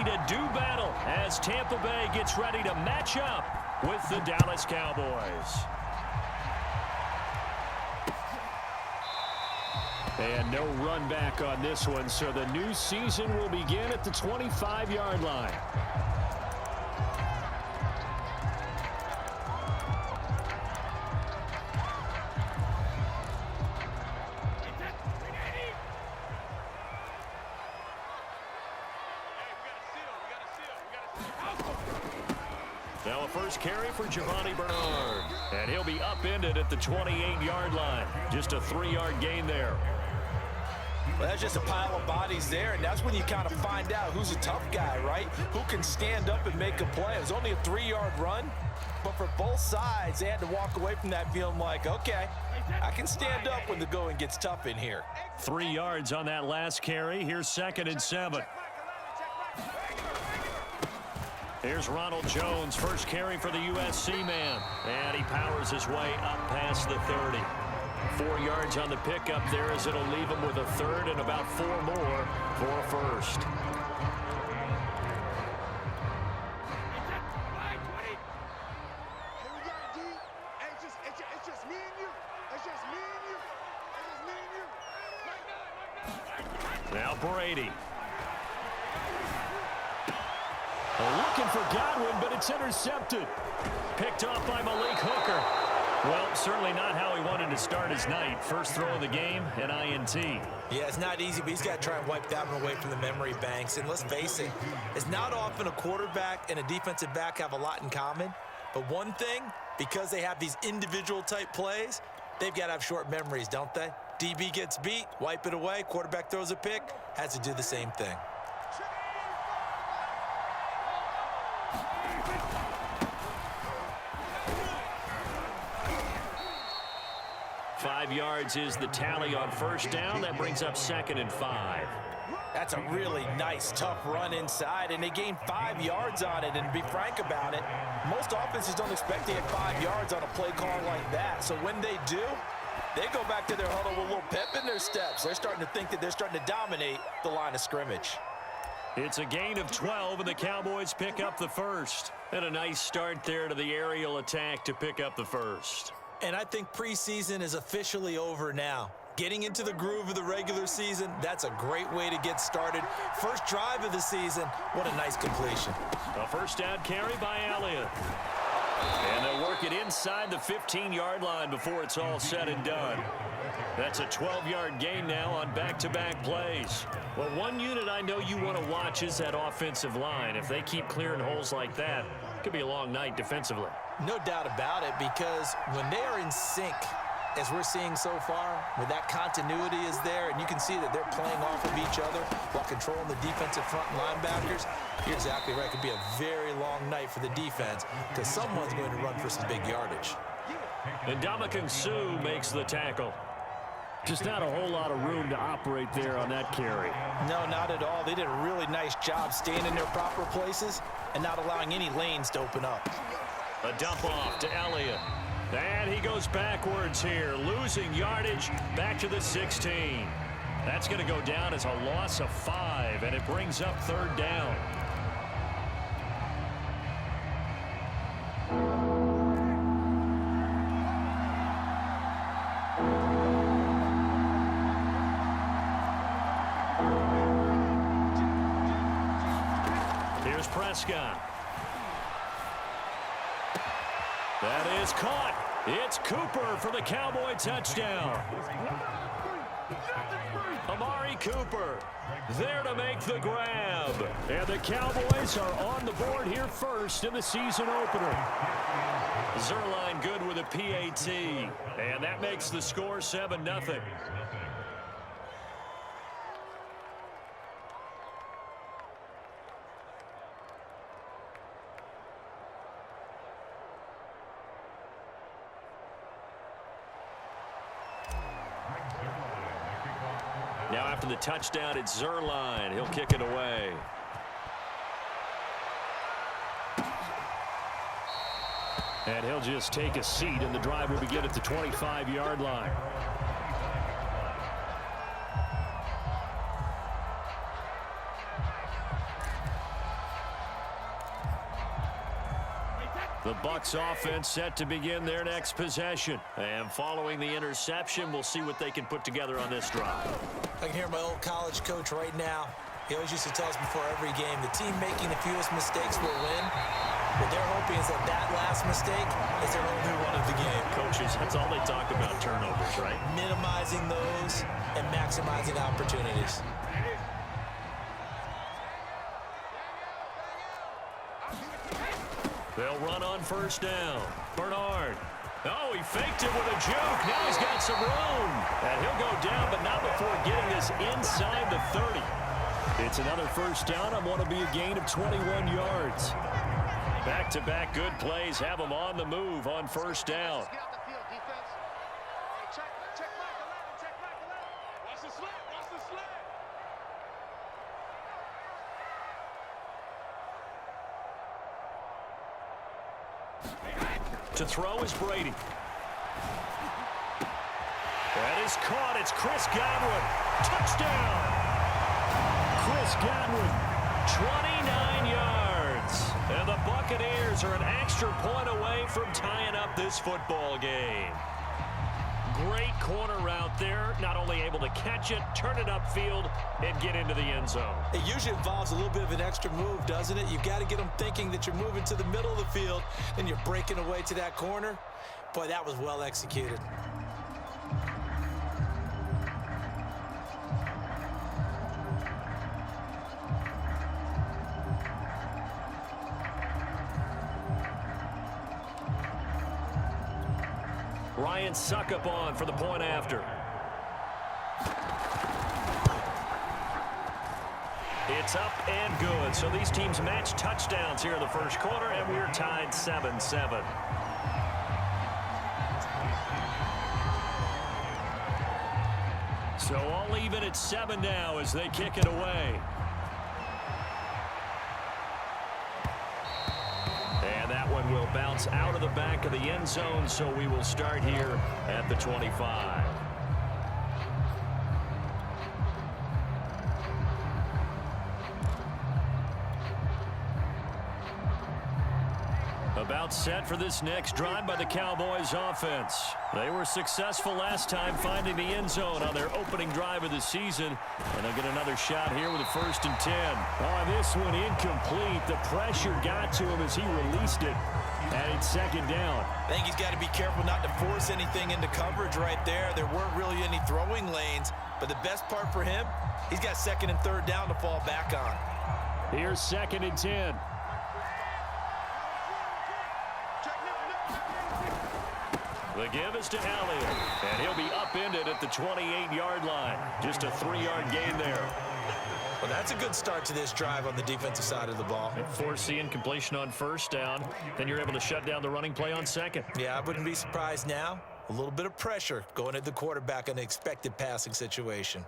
ready to do battle as Tampa Bay gets ready to match up with the Dallas Cowboys. And no run back on this one, so the new season will begin at the 25-yard line. Now a first carry for Giovanni Bernard. And he'll be upended at the 28-yard line. Just a 3-yard gain there. Well, that's just a pile of bodies there, and that's when you kind of find out who's a tough guy, right? Who can stand up and make a play. It was only a 3-yard run, but for both sides, they had to walk away from that feeling like, okay, I can stand up when the going gets tough in here. 3 yards on that last carry. Here's 2nd and 7. Here's Ronald Jones, first carry for the USC man. And he powers his way up past the 30. 4 yards on the pickup there as it'll leave him with a third and about 4 more for a first. Now Brady. Looking for Godwin, but it's intercepted. Picked off by Malik Hooker. Well, certainly not how he wanted to start his night. First throw of the game, an INT. Yeah, it's not easy, but he's got to try and wipe that one away from the memory banks. And let's face it, it's not often a quarterback and a defensive back have a lot in common. But one thing, because they have these individual type plays, they've got to have short memories, don't they? DB gets beat, wipe it away. Quarterback throws a pick, has to do the same thing. 5 yards is the tally on first down. That brings up 2nd and 5. That's a really nice, tough run inside, and they gained 5 yards on it. And to be frank about it, most offenses don't expect to get 5 yards on a play call like that. So when they do, they go back to their huddle with a little pep in their steps. They're starting to think that they're starting to dominate the line of scrimmage. It's a gain of 12, and the Cowboys pick up the first. And a nice start there to the aerial attack to pick up the first. And I think preseason is officially over now. Getting into the groove of the regular season, that's a great way to get started. First drive of the season, what a nice completion. A first down carry by Elliott. And they'll work it inside the 15-yard line before it's all said and done. That's a 12-yard gain now on back-to-back plays. Well, one unit I know you want to watch is that offensive line. If they keep clearing holes like that, it could be a long night defensively. No doubt about it, because when they are in sync, as we're seeing so far, where that continuity is there, and you can see that they're playing off of each other while controlling the defensive front linebackers, you're exactly right. It could be a very long night for the defense because someone's going to run for some big yardage. And Ndamukong Suh makes the tackle. Just not a whole lot of room to operate there on that carry. No, not at all. They did a really nice job staying in their proper places and not allowing any lanes to open up. A dump off to Elliott. And he goes backwards here, losing yardage back to the 16. That's going to go down as a loss of 5, and it brings up 3rd down. Here's Prescott. That is caught. It's Cooper for the Cowboy touchdown. Amari Cooper there to make the grab. And the Cowboys are on the board here first in the season opener. Zerline good with a PAT. And that makes the score 7-0. Now after the touchdown, it's Zerline. He'll kick it away. And he'll just take a seat, and the drive will begin at the 25-yard line. The Bucs offense set to begin their next possession. And following the interception, we'll see what they can put together on this drive. I can hear my old college coach right now. He always used to tell us before every game, the team making the fewest mistakes will win. What they're hoping is that that last mistake is their only one of the game. Coaches, that's all they talk about, turnovers, right? Minimizing those and maximizing opportunities. They'll run on first down. Bernard. Oh, he faked it with a juke. Now he's got some room. And he'll go down, but not before getting this inside the 30. It's another first down on what will be a gain of 21 yards. Back-to-back good plays have them on the move on first down. To throw is Brady. That is caught. It's Chris Godwin. Touchdown. Chris Godwin, 29 yards. And the Buccaneers are an extra point away from tying up this football game. Great corner route there. Not only able to catch it, turn it upfield, and get into the end zone. It usually involves a little bit of an extra move, doesn't it? You've got to get them thinking that you're moving to the middle of the field and you're breaking away to that corner. Boy, that was well executed. Ryan Suckup on for the point after. It's up and good. So these teams match touchdowns here in the first quarter, and we're tied 7-7. So all even at 7 now as they kick it away. And that one will bounce out of the back of the end zone, so we will start here at the 25. About set for this next drive by the Cowboys offense. They were successful last time finding the end zone on their opening drive of the season. And they'll get another shot here with a 1st and 10. Oh, this one incomplete. The pressure got to him as he released it. And it's 2nd down. I think he's got to be careful not to force anything into coverage right there. There weren't really any throwing lanes. But the best part for him, he's got 2nd and 3rd down to fall back on. Here's 2nd and 10. The give is to Elliott, and he'll be upended at the 28-yard line. Just a 3-yard gain there. Well, that's a good start to this drive on the defensive side of the ball. Force the incompletion on 1st down. Then you're able to shut down the running play on 2nd. Yeah, I wouldn't be surprised now. A little bit of pressure going at the quarterback in an expected passing situation.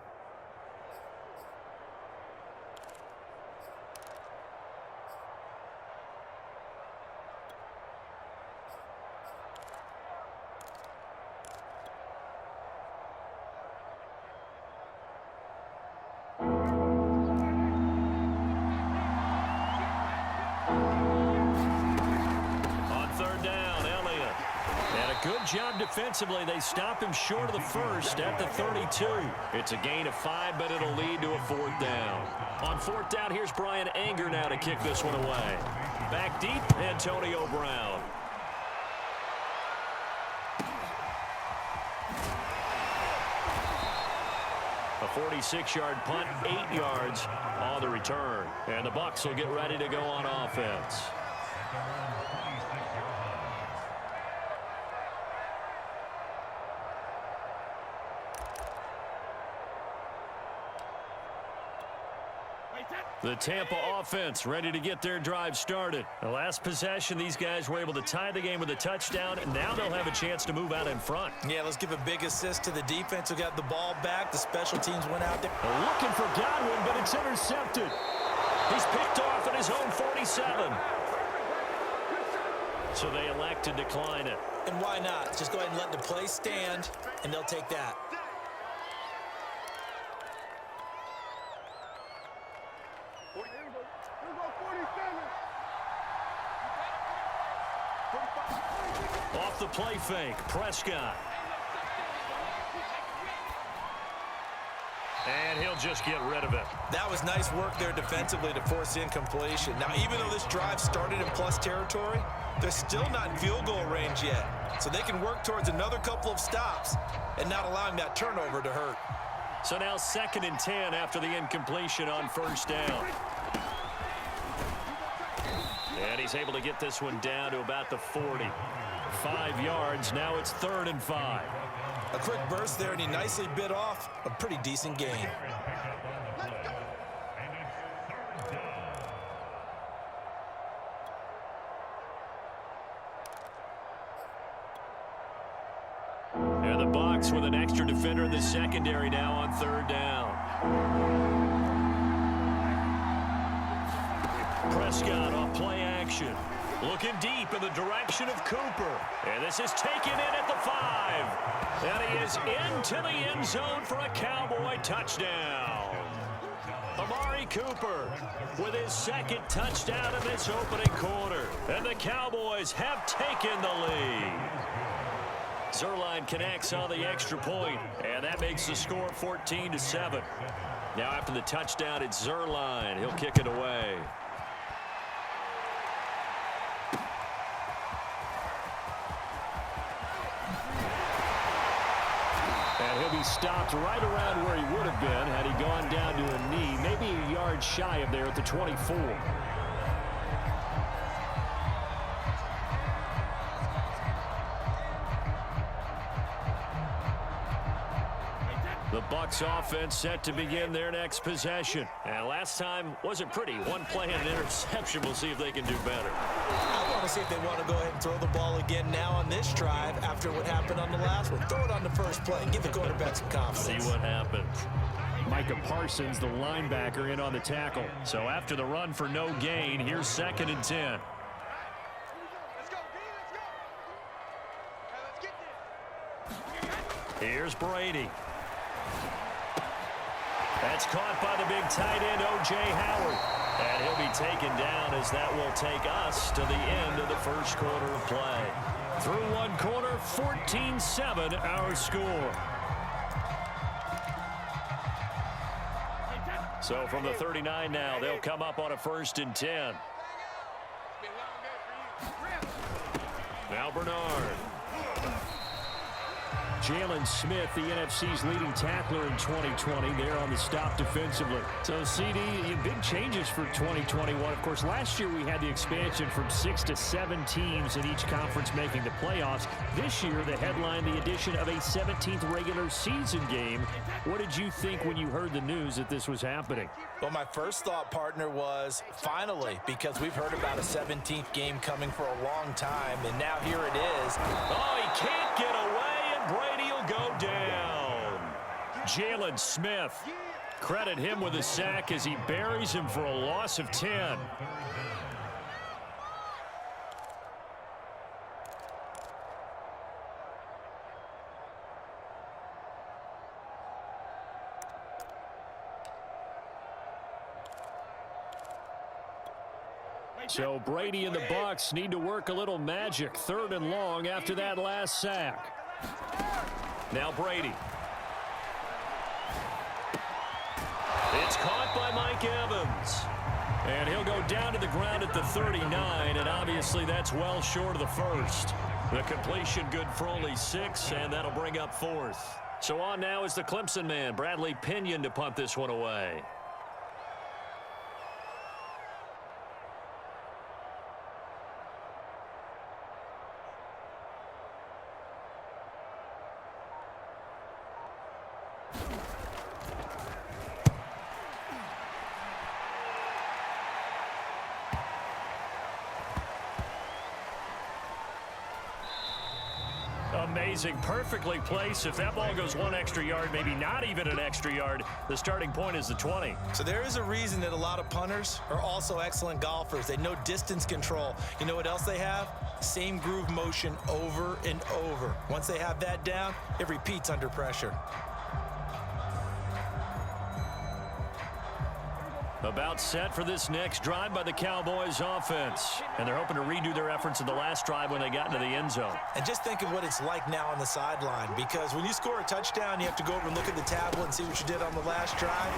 Job defensively. They stop him short of the 1st at the 32. It's a gain of 5, but it'll lead to a 4th down. On 4th down, here's Brian Anger now to kick this one away. Back deep, Antonio Brown. A 46-yard punt, 8 yards on the return. And the Bucs will get ready to go on offense. The Tampa offense ready to get their drive started. The last possession, these guys were able to tie the game with a touchdown, and now they'll have a chance to move out in front. Yeah, let's give a big assist to the defense who got the ball back. The special teams went out there. Looking for Godwin, but it's intercepted. He's picked off at his own 47. So they elect to decline it. And why not? Just go ahead and let the play stand, and they'll take that. Off the play fake, Prescott. And he'll just get rid of it. That was nice work there defensively to force incompletion. Now, even though this drive started in plus territory, they're still not in field goal range yet. So they can work towards another couple of stops and not allowing that turnover to hurt. So now 2nd and 10 after the incompletion on first down. And he's able to get this one down to about the 40. 5 yards. Now it's 3rd and 5. A quick burst there, and he nicely bit off a pretty decent gain. And the Bucs with an extra defender in the secondary now on 3rd down. Prescott off play action. Looking deep in the direction of Cooper. And this is taken in at the 5. And he is into the end zone for a Cowboy touchdown. Amari Cooper with his 2nd touchdown in this opening quarter. And the Cowboys have taken the lead. Zuerlein connects on the extra point, and that makes the score 14-7. Now after the touchdown, it's Zuerlein. He'll kick it away. And he'll be stopped right around where he would have been had he gone down to a knee, maybe a yard shy of there at the 24. The Bucs offense set to begin their next possession. And last time wasn't pretty. One play and an interception. We'll see if they can do better. I want to see if they want to go ahead and throw the ball again now on this drive after what happened on the last one. Throw it on the first play and give the quarterback some confidence. See what happens. Micah Parsons, the linebacker, in on the tackle. So after the run for no gain, here's 2nd and 10. Here's Brady. That's caught by the big tight end, O.J. Howard. And he'll be taken down as that will take us to the end of the first quarter of play. Through one quarter, 14-7 our score. So from the 39 now, they'll come up on a 1st and 10. Now Bernard. Jalen Smith, the NFC's leading tackler in 2020, there on the stop defensively. So, CD, big changes for 2021. Of course, last year we had the expansion from 6 to 7 teams in each conference making the playoffs. This year, the headline, the addition of a 17th regular season game. What did you think when you heard the news that this was happening? Well, my first thought, partner, was finally, because we've heard about a 17th game coming for a long time, and now here it is. Oh, he can't get away. Brady will go down. Jalen Smith. Credit him with a sack as he buries him for a loss of 10. So Brady and the Bucs need to work a little magic. 3rd and long after that last sack. Now Brady. It's caught by Mike Evans. And he'll go down to the ground at the 39, and obviously that's well short of the first. The completion good for only 6, and that'll bring up 4th. So on now is the Clemson man, Bradley Pinion, to punt this one away. Amazing, perfectly placed. If that ball goes 1 extra yard, maybe not even an extra yard, the starting point is the 20. So there is a reason that a lot of punters are also excellent golfers. They know distance control. You know what else they have? Same groove motion over and over. Once they have that down, it repeats under pressure. About set for this next drive by the Cowboys offense. And they're hoping to redo their efforts in the last drive when they got into the end zone. And just think of what it's like now on the sideline, because when you score a touchdown, you have to go over and look at the tablet and see what you did on the last drive.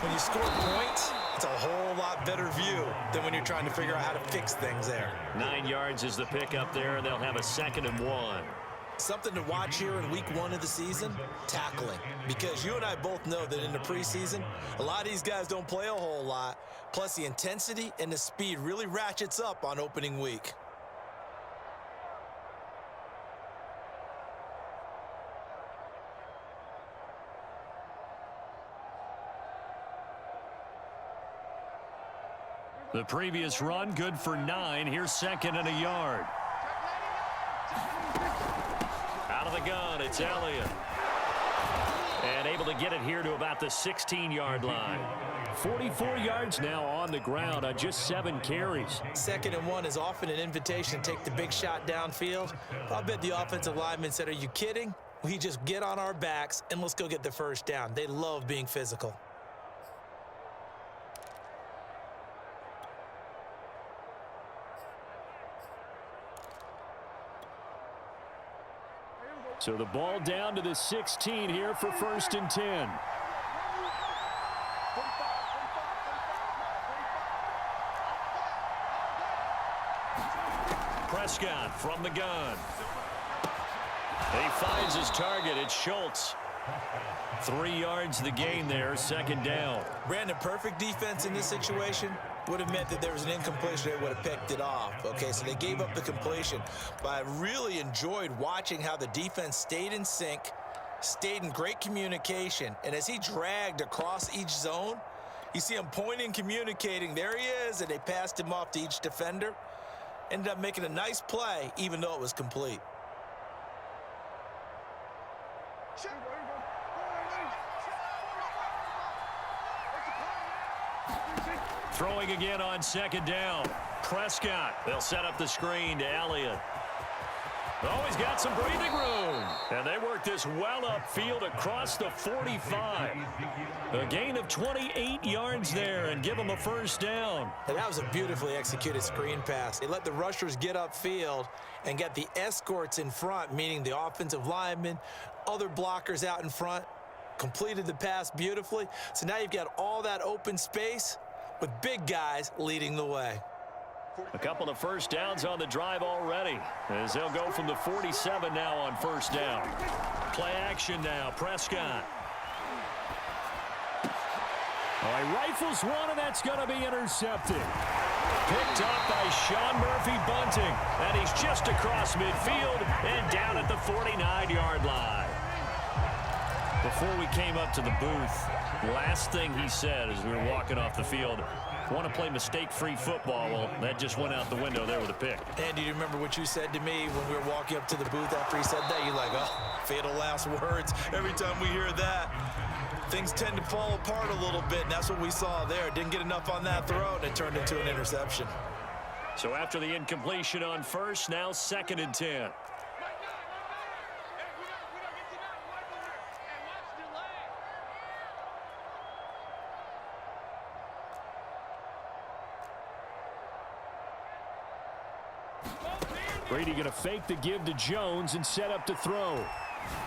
When you score points, it's a whole lot better view than when you're trying to figure out how to fix things there. 9 yards is the pickup there, and they'll have a 2nd and 1. Something to watch here in week 1 of the season, tackling. Because you and I both know that in the preseason, a lot of these guys don't play a whole lot. Plus, the intensity and the speed really ratchets up on opening week. The previous run, good for 9. Here's 2nd and a yard. Out of the gun, it's Elliott. And able to get it here to about the 16-yard line. 44 yards now on the ground on just 7 carries. 2nd and 1 is often an invitation to take the big shot downfield. I'll bet the offensive lineman said, "Are you kidding? We just get on our backs and let's go get the first down." They love being physical. So the ball down to the 16 here for 1st and 10. Prescott from the gun. He finds his target. It's Schultz. 3 yards the gain there, 2nd down. Brandon, perfect defense in this situation would have meant that there was an incompletion. They would have picked it off. Okay, so they gave up the completion. But I really enjoyed watching how the defense stayed in sync, stayed in great communication. And as he dragged across each zone, you see him pointing, communicating. There he is, and they passed him off to each defender. Ended up making a nice play, even though it was complete. Throwing again on 2nd down. Prescott. They'll set up the screen to Elliott. Oh, he's got some breathing room. And they work this well upfield across the 45. A gain of 28 yards there and give them a 1st down. And that was a beautifully executed screen pass. They let the rushers get upfield and get the escorts in front, meaning the offensive linemen, other blockers out in front, completed the pass beautifully. So now you've got all that open space with big guys leading the way. A couple of 1st downs on the drive already, as they'll go from the 47 now on 1st down. Play action now, Prescott. Oh, he rifles one, and that's going to be intercepted. Picked up by Sean Murphy Bunting, and he's just across midfield and down at the 49-yard line. Before we came up to the booth, last thing he said as we were walking off the field, want to play mistake-free football. Well, that just went out the window there with a pick. And do you remember what you said to me when we were walking up to the booth after he said that? You're like, oh, fatal last words. Every time we hear that, things tend to fall apart a little bit, and that's what we saw there. Didn't get enough on that throw, and it turned into an interception. So after the incompletion on 1st, now 2nd and 10. Brady going to fake the give to Jones and set up to throw.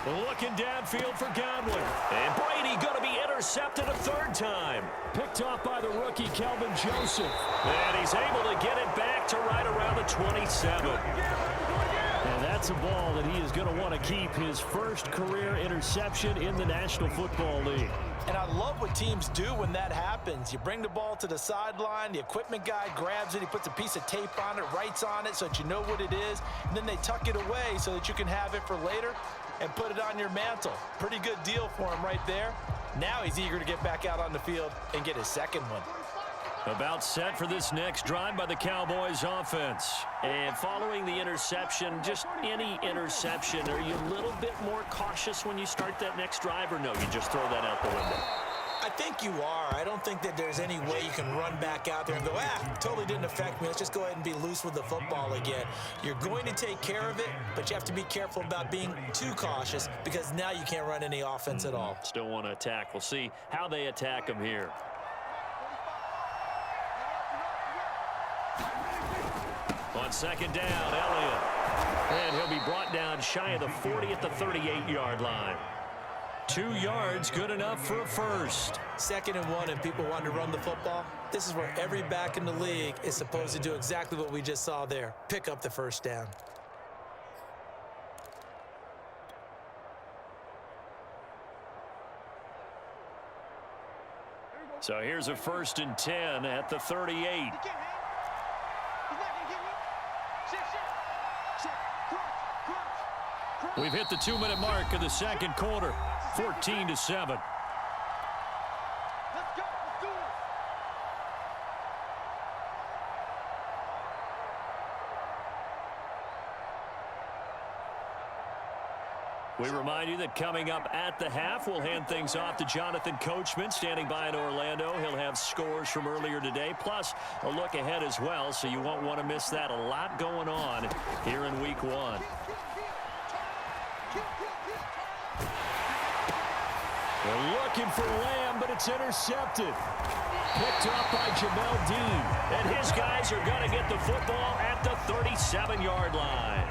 Looking downfield for Godwin. And Brady going to be intercepted a 3rd time. Picked off by the rookie, Kelvin Joseph. And he's able to get it back to right around the 27. And that's a ball that he is going to want to keep, his 1st career interception in the National Football League. And I love what teams do when that happens. You bring the ball to the sideline, the equipment guy grabs it, he puts a piece of tape on it, writes on it so that you know what it is, and then they tuck it away so that you can have it for later and put it on your mantle. Pretty good deal for him right there. Now he's eager to get back out on the field and get his 2nd one. About set for this next drive by the Cowboys offense. And following the interception, just any interception, are you a little bit more cautious when you start that next drive, or no, you just throw that out the window? I think you are. I don't think that there's any way you can run back out there and go, totally didn't affect me. Let's just go ahead and be loose with the football again. You're going to take care of it, but you have to be careful about being too cautious because now you can't run any offense at all. Still want to attack. We'll see how they attack them here. On second down, Elliott. And he'll be brought down shy of the 40 at the 38-yard line. 2 yards, good enough for a first. 2nd and 1, and people want to run the football. This is where every back in the league is supposed to do exactly what we just saw there. Pick up the first down. So here's a 1st and 10 at the 38. We've hit the 2-minute mark of the second quarter, 14-7. We remind you that coming up at the half, we'll hand things off to Jonathan Coachman, standing by in Orlando. He'll have scores from earlier today, plus a look ahead as well, so you won't want to miss that. A lot going on here in Week 1. They're looking for Lamb, but it's intercepted. Picked up by Jamel Dean. And his guys are going to get the football at the 37-yard line.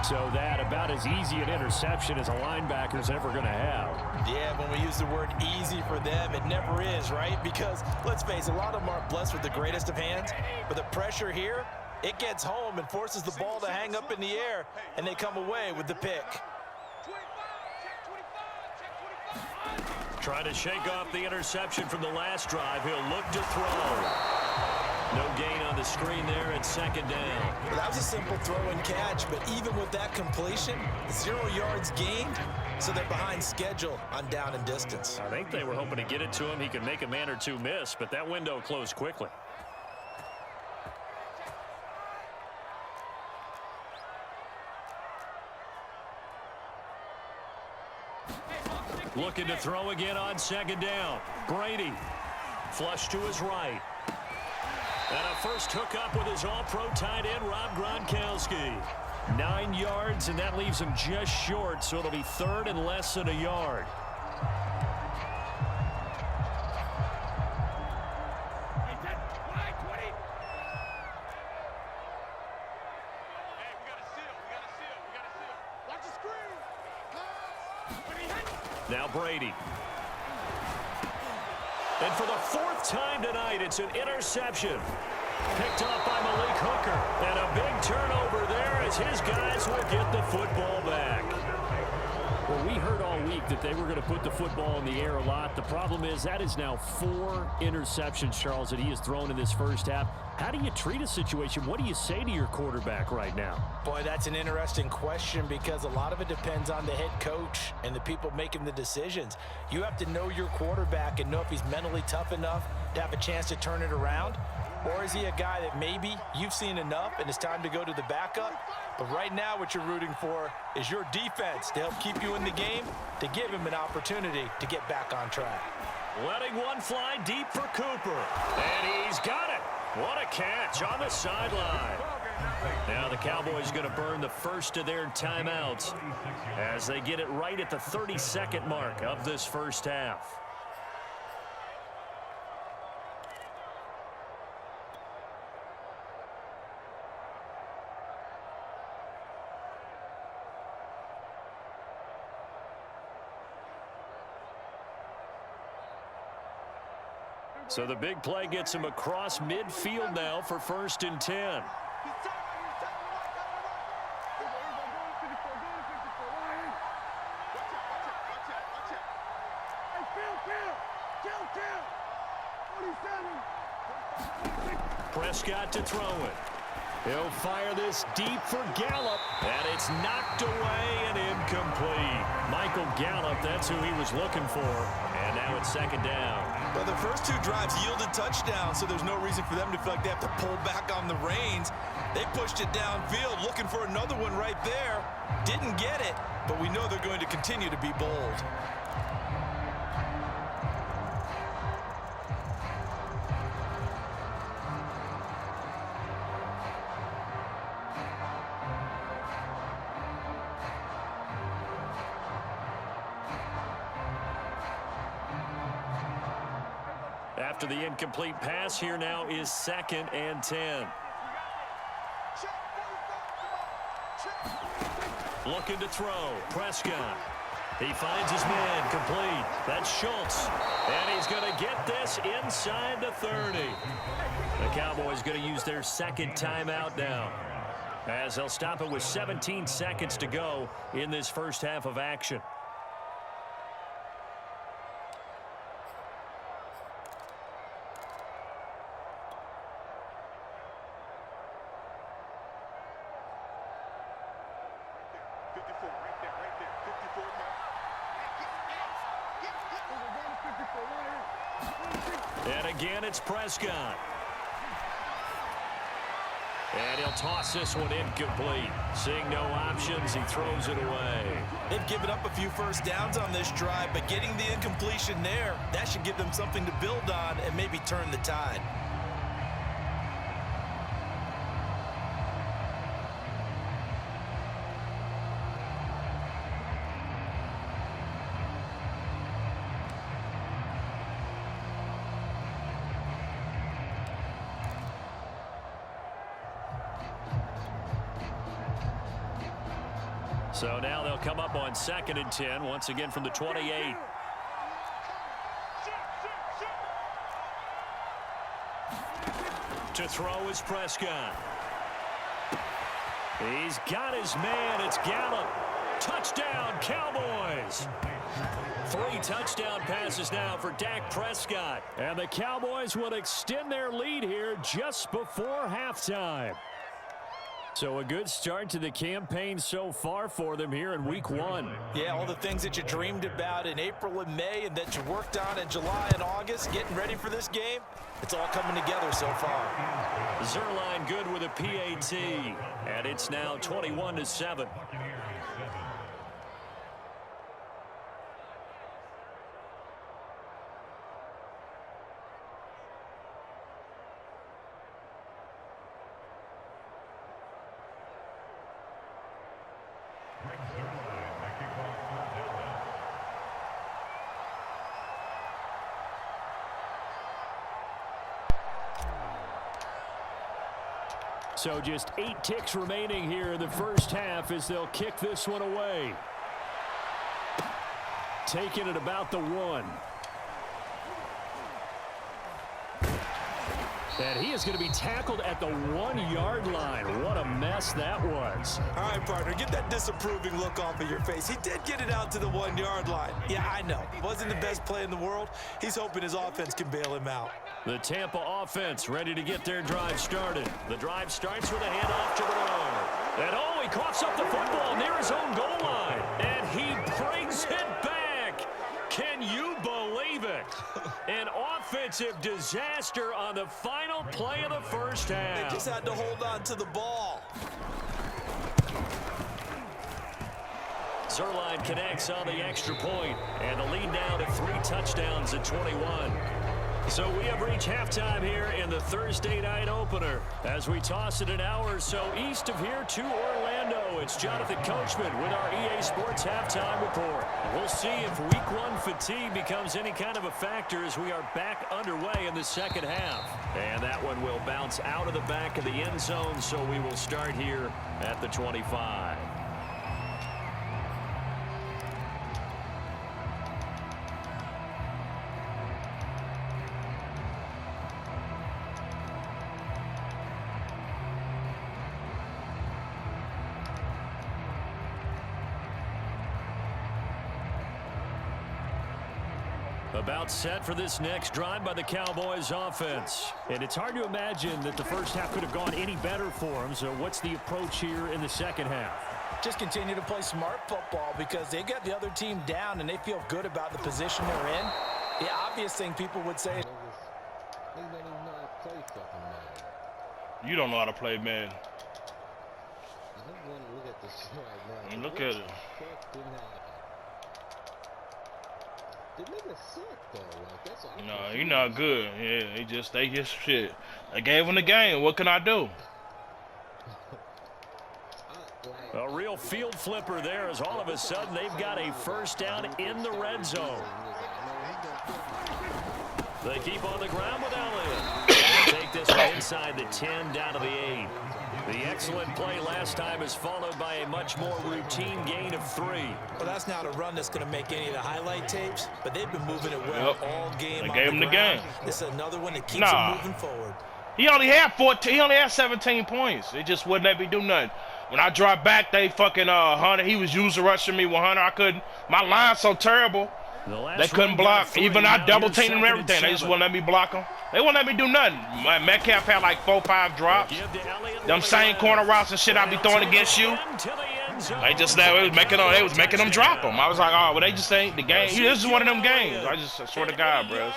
So that about as easy an interception as a linebacker's ever going to have. Yeah, when we use the word easy for them, it never is, right? Because, let's face it, a lot of them aren't blessed with the greatest of hands. But the pressure here, it gets home and forces the ball to hang up in the air, and they come away with the pick. Trying to shake off the interception from the last drive. He'll look to throw. No gain on the screen there at 2nd down. Well, that was a simple throw and catch, but even with that completion, 0 yards gained, so they're behind schedule on down and distance. I think they were hoping to get it to him. He could make a man or two miss, but that window closed quickly. Looking to throw again on 2nd down. Brady, flush to his right. And a first hookup with his all-pro tight end, Rob Gronkowski. 9 yards, and that leaves him just short, so it'll be 3rd and less than a yard. Now Brady. And for the 4th time tonight, it's an interception. Picked up by Malik Hooker. And a big turnover there as his guys will get the football back. Well, we heard all week that they were going to put the football in the air a lot. The problem is that is now 4 interceptions, Charles, that he has thrown in this first half. How do you treat a situation? What do you say to your quarterback right now? Boy, that's an interesting question because a lot of it depends on the head coach and the people making the decisions. You have to know your quarterback and know if he's mentally tough enough to have a chance to turn it around. Or is he a guy that maybe you've seen enough and it's time to go to the backup? But right now what you're rooting for is your defense to help keep you in the game, to give him an opportunity to get back on track. Letting one fly deep for Cooper. And he's got it. What a catch on the sideline. Now the Cowboys going to burn the first of their timeouts as they get it right at the 32nd mark of this first half. So the big play gets him across midfield now for 1st and 10. Prescott to throw it. He'll fire this deep for Gallup, and it's knocked away and incomplete. Michael Gallup, that's who he was looking for, and now it's 2nd down. Well, the first 2 drives yielded touchdowns, so there's no reason for them to feel like they have to pull back on the reins. They pushed it downfield, looking for another one right there. Didn't get it, but we know they're going to continue to be bold. After the incomplete pass, here now is 2nd and 10. Looking to throw. Prescott. He finds his man complete. That's Schultz. And he's going to get this inside the 30. The Cowboys going to use their second timeout now, as they'll stop it with 17 seconds to go in this first half of action. And again, it's Prescott. And he'll toss this one incomplete. Seeing no options, he throws it away. They've given up a few first downs on this drive, but getting the incompletion there, that should give them something to build on and maybe turn the tide. So now they'll come up on 2nd and 10, once again from the 28. To throw is Prescott. He's got his man. It's Gallup. Touchdown, Cowboys. 3 touchdown passes now for Dak Prescott. And the Cowboys will extend their lead here just before halftime. So a good start to the campaign so far for them here in week 1. Yeah, all the things that you dreamed about in April and May and that you worked on in July and August, getting ready for this game, it's all coming together so far. Zerline good with a PAT, and it's now 21-7. So just 8 ticks remaining here in the first half as they'll kick this one away. Taking it about the 1. And he is going to be tackled at the 1-yard line. What a mess that was. All right, partner, get that disapproving look off of your face. He did get it out to the 1-yard line. Yeah, I know. Wasn't the best play in the world. He's hoping his offense can bail him out. The Tampa offense ready to get their drive started. The drive starts with a handoff to the runner. And oh, he coughs up the football near his own goal line. And he brings it back. Can you believe it? An offensive disaster on the final play of the first half. They just had to hold on to the ball. Zerline connects on the extra point, and the lead now to 3 touchdowns at 21. So we have reached halftime here in the Thursday night opener. As we toss it an hour or so east of here to Orlando, it's Jonathan Coachman with our EA Sports Halftime Report. We'll see if Week 1 fatigue becomes any kind of a factor as we are back underway in the second half. And that one will bounce out of the back of the end zone, so we will start here at the 25. About set for this next drive by the Cowboys offense. And it's hard to imagine that the first half could have gone any better for them. So what's the approach here in the second half? Just continue to play smart football because they got the other team down and they feel good about the position they're in. The obvious thing people would say. You don't know how to play, man. Look at it. No, you're not good. Yeah, they just shit. I gave him the game. What can I do? A real field flipper there as all of a sudden they've got a first down in the red zone. They keep on the ground with Elliott. Take this one inside the 10 down to the 8. The excellent play last time is followed by a much more routine gain of 3. Well, that's not a run that's going to make any of the highlight tapes, but they've been moving it well all game. They gave him the game. This is another one that keeps them moving forward. He only had 14. He only had 17 points. It just wouldn't let me do nothing. When I dropped back, they fucking Hunter. He was user rushing me with Hunter. I couldn't. My line's so terrible. They couldn't block. Even I double teamed them and everything. They just wouldn't let me block them. They wouldn't let me do nothing. Metcalf had like 4 or 5 drops. Them same corner routes and shit I be throwing against you. They just they was making them drop them. I was like, oh, well, they just ain't the game. This is one of them games. I swear to God, bro.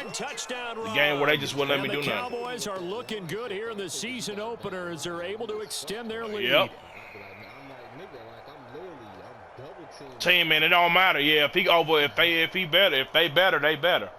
The game where they just wouldn't let me do nothing. The Cowboys are looking good here in the season opener as they're able to extend their lead. Yep. Team, man, it don't matter. Yeah, if they better, they better.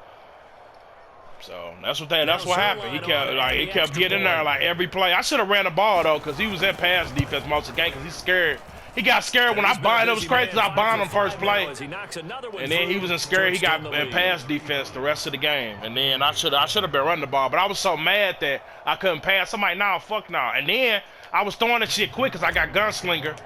So that's what happened. He kept getting there like every play. I should have ran the ball though, because he was in pass defense most of the game because he's scared. He got scared when I bind. It was crazy. I bind him first play, and then he wasn't scared. He got in pass defense the rest of the game. And then I should have been running the ball, but I was so mad that I couldn't pass. I'm like, nah, fuck nah. And then I was throwing that shit quick because I got gunslinger.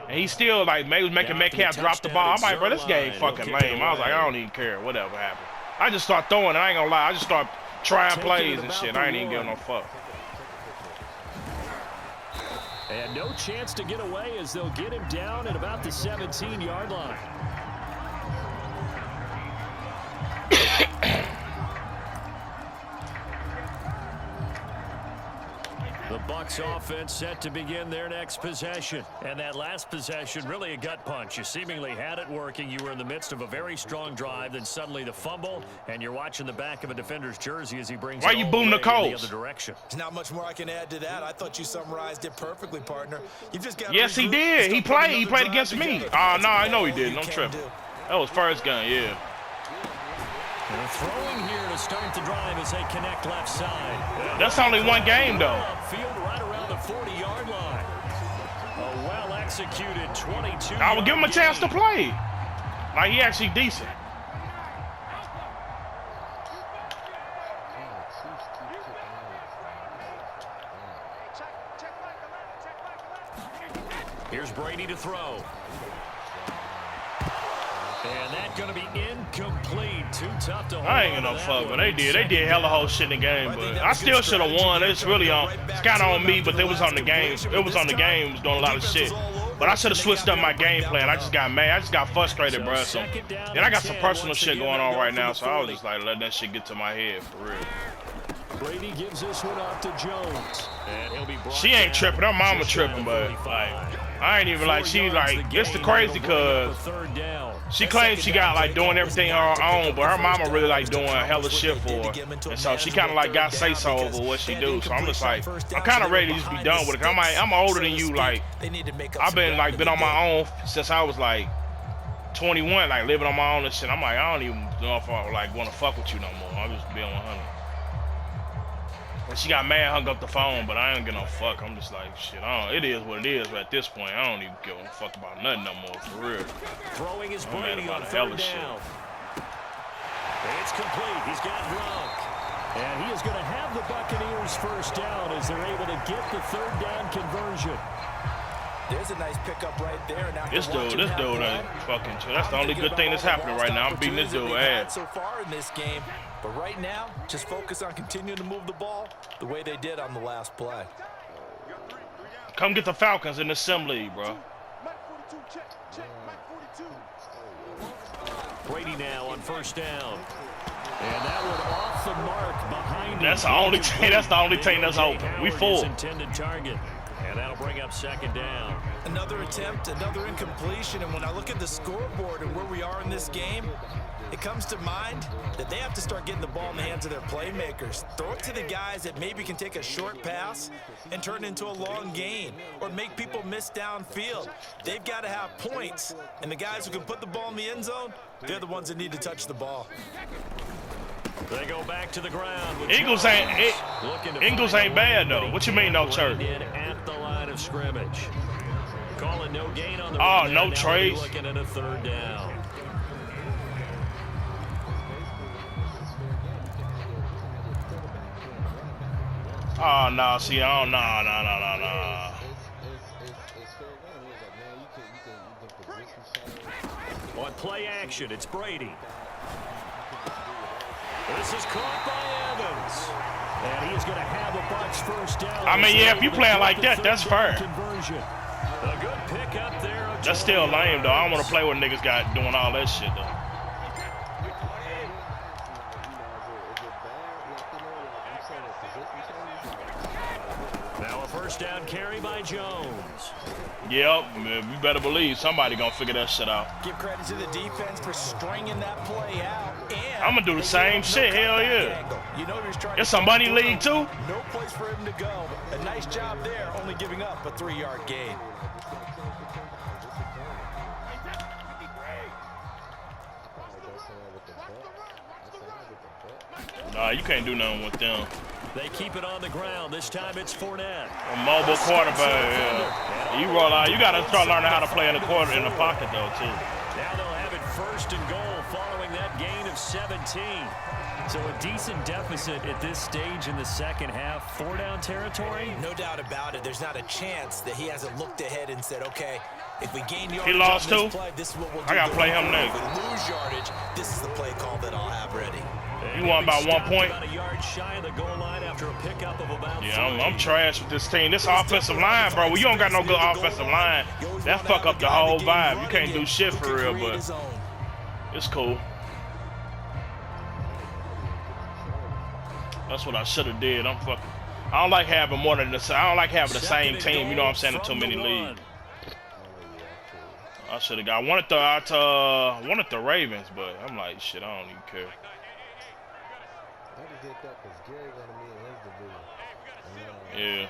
And he still like was making Metcalf drop the ball. I'm like, bro, this game fucking lame. I was like, I don't even care. Whatever happened. I just start throwing. I ain't gonna lie. I just start trying plays and shit. I ain't even giving no fuck. And no chance to get away as they'll get him down at about the 17-yard line. The Bucs offense set to begin their next possession. And that last possession, really a gut punch. You seemingly had it working. You were in the midst of a very strong drive. Then suddenly the fumble, and you're watching the back of a defender's jersey as he brings Why it you all boom the the way in the Colts? other direction. There's not much more I can add to that. I thought you summarized it perfectly, partner. You just got Yes, he did. He played against me. No, I know he did. Don't trip. That was first gun, yeah. They're throwing here to start the drive as they connect left side. That's only one game, though. Field right around the 40-yard line. A well-executed 22. I would give him a chance to play. Like, he actually decent. Here's Brady to throw. And that's going to be incomplete. Too tough to hold. I ain't gonna fuck, but they did hella whole shit in the game, but I still should have won. It's really on. It's kind of on me, but it was on the game. It was on the game. It was doing a lot of shit. But I should have switched up my game plan. I just got mad. I just got frustrated, bro. So, and I got some personal shit going on right now, so I was just like letting that shit get to my head for real. Brady gives this one off to Jones. And he'll be she ain't tripping. Her mama tripping, but like I ain't even like she like it's the crazy cause she claims she got like doing everything on her own, but her mama really like doing hella shit for her. And so she kind of like got say so over what she do. So I'm just like I'm kind of ready to just be done with it. I'm older than you. Like I've been on my own since I was like 21, like living on my own and shit. I'm like I don't even know if I like want to fuck with you no more. I'm just being 100. And she got mad, hung up the phone, but I ain't get no fuck. I'm just like, shit, it is what it is, but at this point, I don't even give a fuck about nothing no more, for real. Throwing his I'm mad Brady about on a hella third shit. down. It's complete. He's got Gronk. And he is going to have the Buccaneers first down as they're able to get the third down conversion. There's a nice pickup right there. Now This dude ain't fucking chill. That's the only good thing that's happening right now. I'm beating this dude ass. So far in this game, but right now, just focus on continuing to move the ball the way they did on the last play. Come get the Falcons in the assembly, bro. Brady now on first down. And that one off the mark behind That's him. the only thing. That's the only thing that's open. We full. Intended target. And that'll bring up second down. Another attempt, another incompletion, and when I look at the scoreboard and where we are in this game, it comes to mind that they have to start getting the ball in the hands of their playmakers. Throw it to the guys that maybe can take a short pass and turn it into a long gain or make people miss downfield. They've got to have points, and the guys who can put the ball in the end zone, they're the ones that need to touch the ball. They go back to the ground. Eagles ain't bad though. What you mean no church? At the line of scrimmage. Calling no gain on the Oh, no trades. Looking at a third down. Oh, no, see, I don't, no. On play action, it's Brady. This is caught by Evans. And he's going to have a Bucs first down. I mean, yeah, if you playing like that, that's fair. Conversion. A good pick up there. That's still lame, though. I don't want to play with niggas got doing all that shit, though. Now a first down carry by Jones. Yep, you better believe somebody gonna figure that shit out. Give credit to the defense for stringing that play out. And I'm gonna do the same shit, hell yeah. You know he's trying It's a money league too. No place for him to go. A nice job there, only giving up a 3-yard gain. Nah, you can't do nothing with them. They keep it on the ground. This time it's Fournette. A mobile quarterback, yeah. You roll out. You gotta start learning how to play in the pocket though too. Now they'll have it first and goal following that gain of 17. So a decent deficit at this stage in the second half. 4-down territory? No doubt about it. There's not a chance that he hasn't looked ahead and said, okay, if we gain yardage, he lost on this too. play, this is what we'll do. I gotta play him next. If we lose yardage, this is the play call that I'll have ready. You won by 1 point. About a yard shy of the goal line after a pickup of about Yeah, I'm trash with this team. This offensive line, bro. You don't got no good offensive line. That fuck up the whole vibe. You can't do shit for real, but it's cool. That's what I should have did. I don't like having more than I don't like having the same team. You know what I'm saying? In too many leagues. I should have got. I wanted the Ravens, but I'm like, shit. I don't even care. Yeah.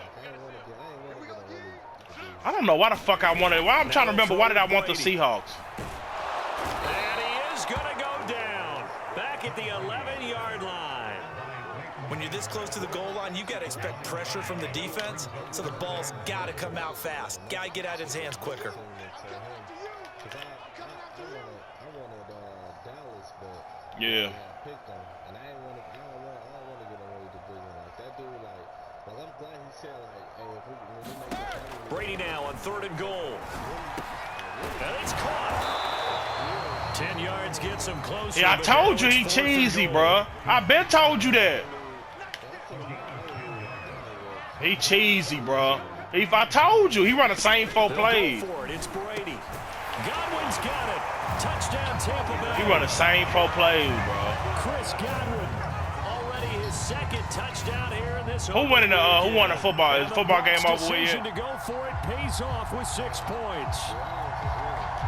I don't know why the fuck I wanted. Why I'm trying to remember. Why did I want the Seahawks? And he is going to go down. Back at the 11-yard line. When you're this close to the goal line, you got to expect pressure from the defense. So the ball's got to come out fast. Got to get out of his hands quicker. Yeah. Brady now on 3rd and goal. And it's caught. 10 yards gets him closer. Yeah, I told you he cheesy, bro. I been told you that. He cheesy, bro. If I told you, he run the same 4 plays. It's Brady. Godwin's got it. Touchdown Tampa Bay. He run the same 4 plays, bro. Chris Godwin, already his 2nd touchdown here in this. Who won the football? Is the football game over with yet? To go for it pays off with 6 points.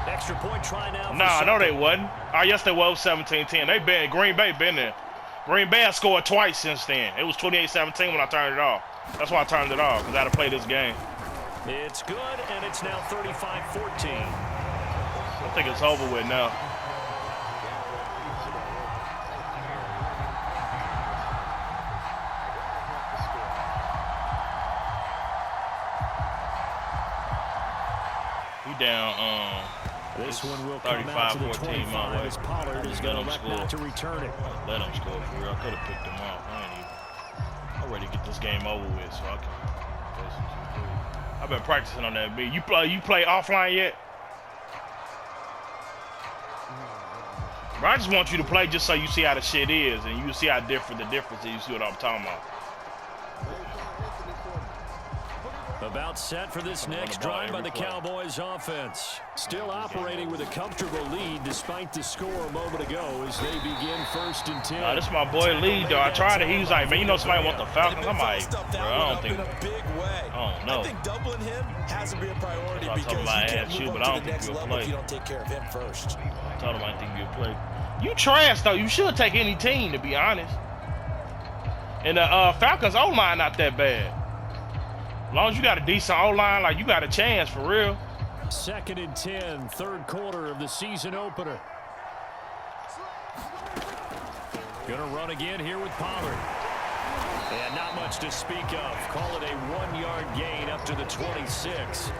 Extra point try now. Nah, no, they wasn't. Oh, yes, they was 17-10. They been Green Bay been there. Green Bay has scored twice since then. It was 28-17 when I turned it off. That's why I turned it off, because I had to play this game. It's good, and it's now 35-14. I think it's over with now. He down, this one will come out to the 25 as Pollard is going to elect not to return it. Let him score for real. I could have picked him off. I'm ready to get this game over with so I can. I've been practicing on that beat. You play offline yet? Bro, I just want you to play just so you see how the shit is and you see how different the difference is. You see what I'm talking about? About set for this next drive by the Cowboys offense. Still operating with a comfortable lead despite the score a moment ago as they begin 1st and 10. Nah, this is my boy Lee, though. I tried it. He was like, man, you know somebody want the Falcons? I'm like, bro, I don't think. I don't know. I think doubling him has to be a priority because you can't move on to the next level if you don't take care of him first. I told him I think you'll play. You trash, though. You should take any team, to be honest. And the Falcons O-line not that bad. As long as you got a decent O-line, like you got a chance for real. 2nd and 10, 3rd quarter of the season opener. Gonna run again here with Pollard. And not much to speak of. Call it a 1-yard gain up to the 26.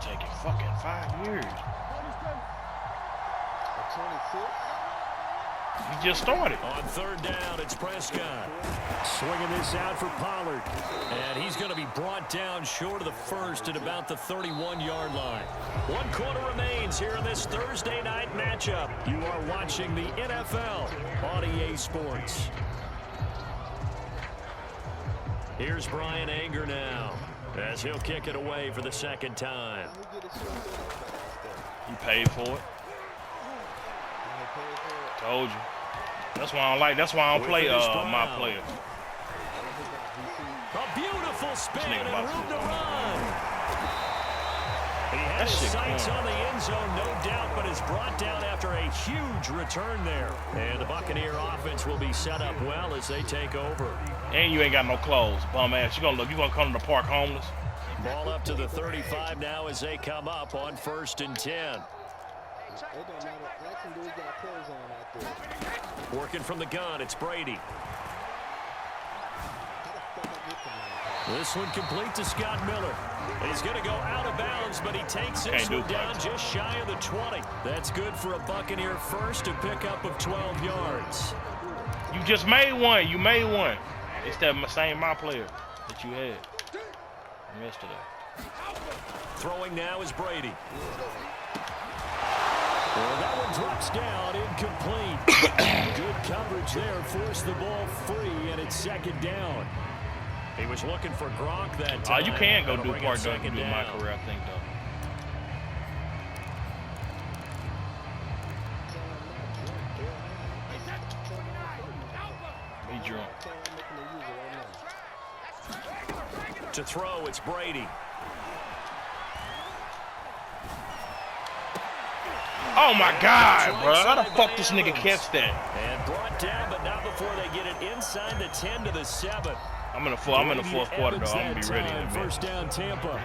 taking fucking 5 years. He just started. On third down, it's Prescott. Swinging this out for Pollard. And he's going to be brought down short of the first at about the 31-yard line. 1 quarter remains here in this Thursday night matchup. You are watching the NFL on EA Sports. Here's Brian Anger now, as he'll kick it away for the second time. You paid for it. Told you. That's why I don't like. That's why I don't play my players. A beautiful spin and room to run. He had his sights on the end zone, no doubt, but is brought down after a huge return there. And the Buccaneer offense will be set up well as they take over. And you ain't got no clothes, bum ass. You gonna come to the park homeless? Ball up to the 35 now as they come up on 1st and 10. Working from the gun, it's Brady. This one complete to Scott Miller. He's going to go out of bounds, but he takes this one down just shy of the 20. That's good for a Buccaneer first, a pickup of 12 yards. You just made one. You made one. It's that same my player that you had yesterday. Throwing now is Brady. Well, that one drops down, incomplete. Good coverage there, forced the ball free, and it's second down. He was looking for Gronk that time. You can go do part of my career, I think, though. He drunk. To throw, it's Brady. Oh my God, bro! How the fuck this nigga catch that? And brought down, but not before they get it inside the 10 to the 7. I'm in the fourth quarter, though. I'm gonna be ready in a minute. First down, Tampa.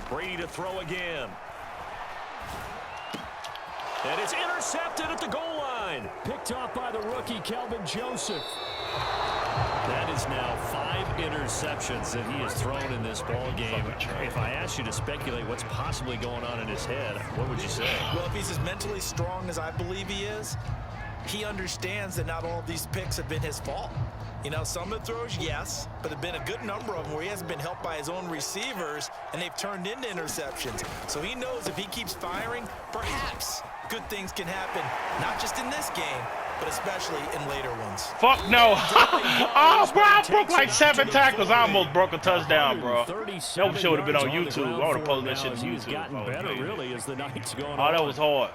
Brady to throw again. And it's intercepted at the goal line. Picked off by the rookie, Kelvin Joseph. That is now 5 interceptions that he has thrown in this ball game. If I asked you to speculate what's possibly going on in his head, what would you say? Well, if he's as mentally strong as I believe he is, he understands that not all of these picks have been his fault. You know, some of the throws, yes, but there have been a good number of them where he hasn't been helped by his own receivers, and they've turned into interceptions. So he knows if he keeps firing, perhaps good things can happen, not just in this game, but especially in later ones. Fuck no. Oh, bro, I broke like 7 tackles. I almost broke a touchdown, bro. That should have been on YouTube. I would have posted that shit to YouTube. He's gotten better, really, as the night's going on. Oh, that was hard.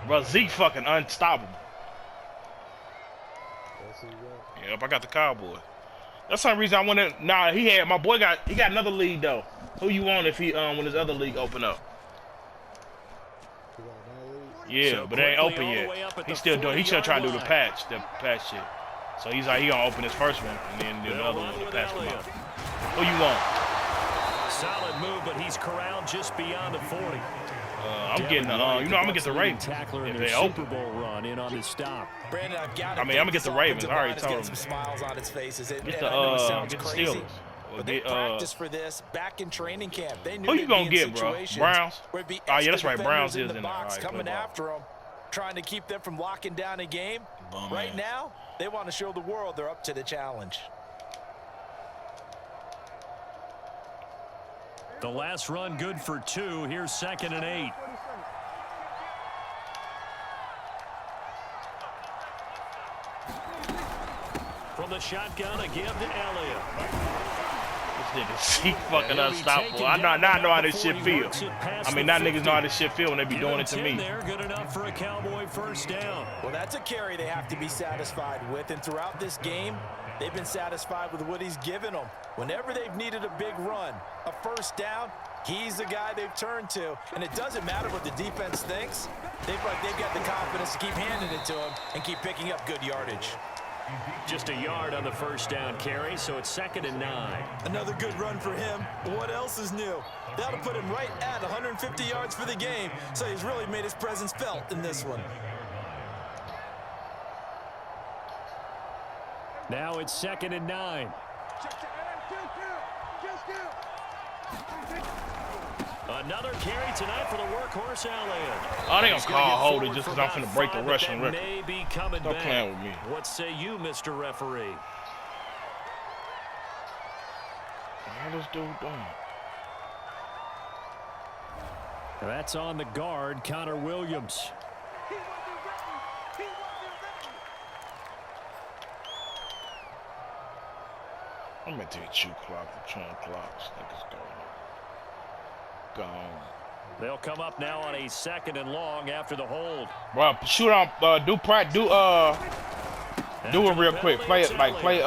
Bro, Zeke fucking unstoppable. Yep, I got the Cowboy. That's the reason I wanted. Nah, my boy got another league though. Who you want if he when his other league open up? Yeah, so but it ain't open yet. He's still doing. He's still trying to do the patch shit. So he's like, he gonna open his first one and then the other one, the patch come out. Who you want? Solid move, but he's corralled just beyond the 40. I'm getting I'm gonna get the Ravens if they open. Super Bowl run in on his stop. Brandon, I'm gonna get the Ravens. I already told him. Some smiles on its faces. Get the Steelers. But they practiced for this back in training camp. They knew who you gonna get, bro? Browns? Oh yeah, that's right. Browns is in there. All right, coming after them, trying to keep them from locking down a game. Right now, they want to show the world they're up to the challenge. The last run good for 2. Here's 2nd and 8. From the shotgun, a give to Elliott. This nigga, he fucking unstoppable. I know how this shit feel. I mean, now niggas know how this shit feel when they be doing it to me. There, good enough for a Cowboy first down. Well, that's a carry they have to be satisfied with, and throughout this game, they've been satisfied with what he's given them. Whenever they've needed a big run, a first down, he's the guy they've turned to. And it doesn't matter what the defense thinks. They've got the confidence to keep handing it to him and keep picking up good yardage. Just a yard on the first down carry, so it's 2nd and 9. Another good run for him. What else is new? That'll put him right at 150 yards for the game, so he's really made his presence felt in this one. Now it's 2nd and 9. Another carry tonight for the workhorse Elliott. Oh, they gonna call holding just because I'm finna break the rushing record. May be coming Stop back. playing with me. What say you, Mr. Referee? What is this dude doing? That's on the guard, Connor Williams. I'm gonna take 2 clock, the 20 clocks. I think it's gone. They'll come up now on a 2nd and long after the hold. Well, shoot on, do it real quick. Play it like play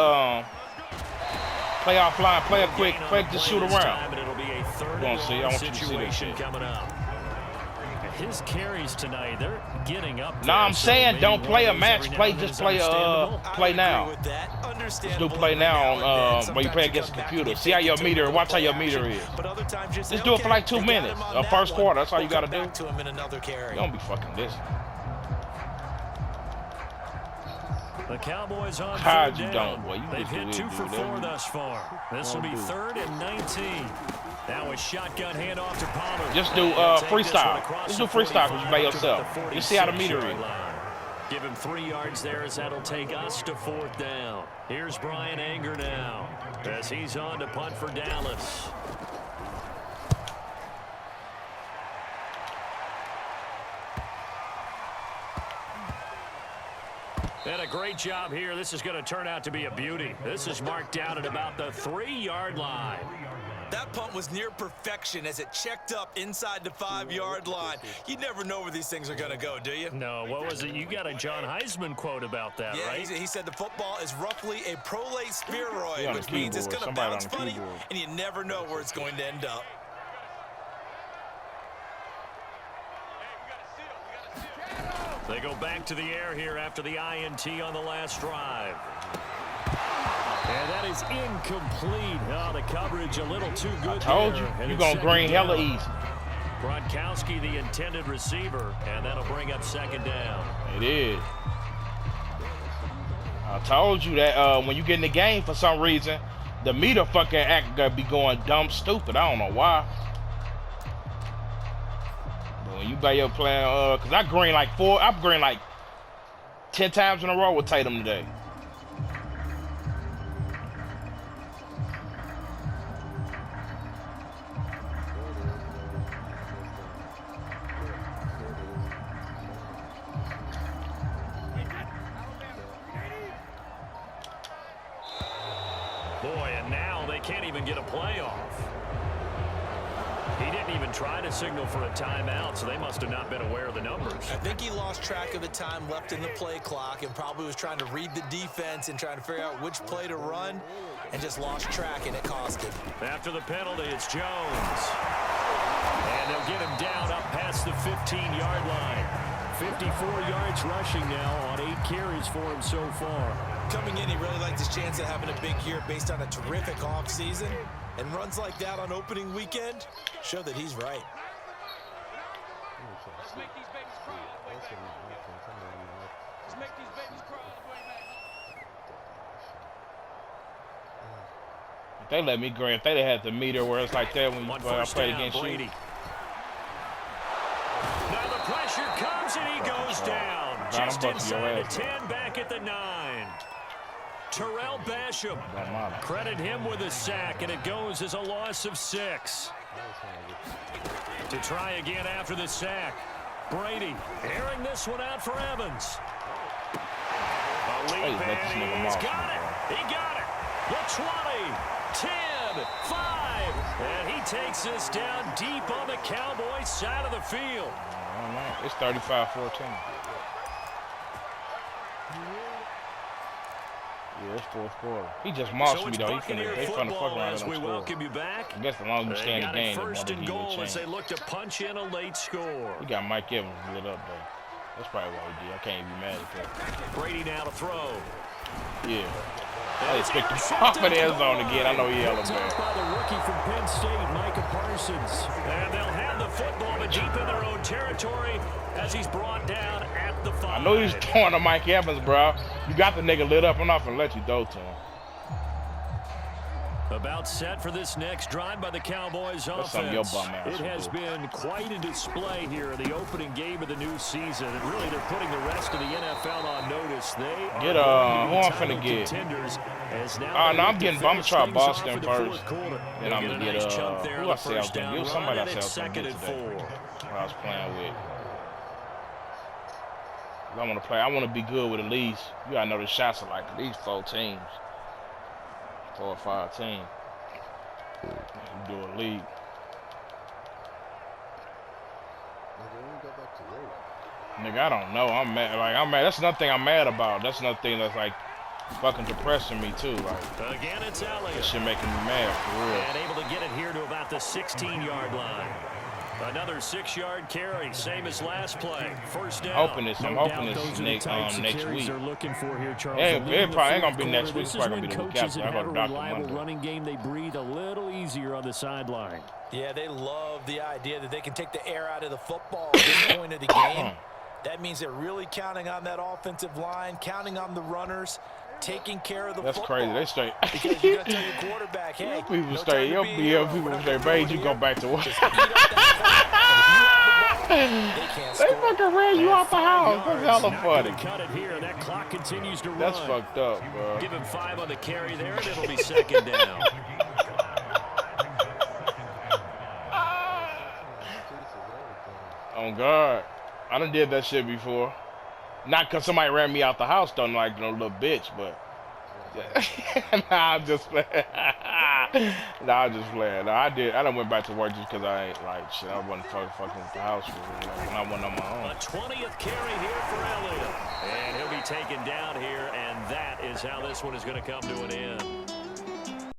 offline, play it quick, just shoot around. It'll be a 3rd and see, I want you to see this situation shit. coming up. His carries tonight, they're getting up. No, I'm saying don't play a match. Just play now. Just do play now on when you play against the computer. See how your meter, watch how your meter is. Just do it for like 2 minutes. First quarter, that's all you gotta do. You don't be fucking this. The Cowboys on God, 3rd you down. don't, boy. You They've just do hit this, 2 for dude. 4 thus far. This will be 3rd and 19. Now a shotgun handoff to Pollard. Just do freestyle. Just do freestyle because you're by yourself. Just see how the meter is. Give him 3 yards there as that'll take us to 4th down. Here's Brian Anger now as he's on to punt for Dallas. And a great job here. This is going to turn out to be a beauty. This is marked down at about the 3-yard line. That punt was near perfection as it checked up inside the 5-yard line. You never know where these things are going to go, do you? No, what was it? You got a John Heisman quote about that, yeah, right? He said the football is roughly a prolate spheroid, Yeah, which means it's going to bounce funny, and you never know where it's going to end up. They go back to the air here after the INT on the last drive. And that is incomplete. Oh, the coverage a little too good. I told there. you, you're going to green hella easy. Gronkowski, the intended receiver, and that'll bring up 2nd down. It is. I told you that when you get in the game for some reason, the meter fucking act gonna be going dumb stupid. I don't know why. But when you by your plan, cause I green like 10 times in a row with Tatum today. Boy, and now they can't even get a play off. He didn't even try to signal for a timeout, so they must have not been aware of the numbers. I think he lost track of the time left in the play clock and probably was trying to read the defense and trying to figure out which play to run and just lost track, and it cost him. After the penalty, it's Jones. And they'll get him down up past the 15-yard line. 54 yards rushing now on 8 carries for him so far. Coming in, he really liked his chance of having a big year based on a terrific offseason. And runs like that on opening weekend show that he's right. Let's make these babies cry all the way back. Let's make these babies cry all the way back. If they let me green, if they had the meter where it's like that when you play against Brady. you. Now the pressure comes and he goes down. Just inside the 10, back at the 9. Terrell Basham. Credit him with a sack, and it goes as a loss of 6. To try again after the sack. Brady airing this one out for Evans. A leap, and he's got it. He got it. The 20, 10, 5. And he takes this down deep on the Cowboys side of the field. I don't know. It's 35-14. Yeah, it's 4th quarter. He just mossed me though. They finna fuck around as we welcome you back. I guess the longer you stay in the game, the more 1st and goal as they change. look to punch in a late score. He got Mike Evans lit up though. That's probably what he did. I can't even be mad at that. Brady now to throw. Yeah. I expect him off in the end zone again. I know he yelling bad. By the rookie from Penn State, Micah Parsons. And they'll have the football, but deep in their own territory as he's brought down at the 5. I know he's throwing to Mike Evans, bro. You got the nigga lit up. I'm not gonna let you throw to him. About set for this next drive by the Cowboys offense. Your bum ass It has been quite a display here in the opening game of the new season. And really, they're putting the rest of the NFL on notice. They are Get who I'm finna get. Oh, no, I'm getting. I'm gonna try Boston first. Then I'm gonna get who I say I was gonna get? Somebody I said I was gonna get today. Who I was playing with. I want to play. I want to be good with at least. You gotta know the shots are like at least 4 teams. 4 or 5 teams. Do a league. Nigga, I don't know. I'm mad. Like I'm mad. That's another thing I'm mad about. That's another thing that's like fucking depressing me too. Like again, it's Elliott. This shit making me mad for real. And able to get it here to about the 16-yard line. Another 6-yard carry, same as last play. First down. I'm hoping this next week. Looking for here, Charles. It probably ain't gonna be next week. It's probably gonna be the week coaches after. that I have got a a doctor reliable Monday. running game, they breathe a little easier on the sideline. Yeah, they love the idea that they can take the air out of the football at this point of the game. That means they're really counting on that offensive line, counting on the runners, taking care of the That's football. crazy. They straight. Because you got to tell your quarterback, hey, People straight. People straight. Babe, you go back to work. They fucking ran you out the house. That's hella funny. Cut it here. That clock continues to run. That's fucked up, bro. Give him 5 on the carry there, and it'll be second down. On guard. I done did that shit before. Not because somebody ran me out the house, though, like no little bitch, but. Nah, I'm just playing. Nah, I'm just playing. Nah, I done went back to work just because I ain't like shit. I wasn't fucking with the house for real. When I went on my own. A 20th carry here for Elliott. And he'll be taken down here, and that is how this one is going to come to an end.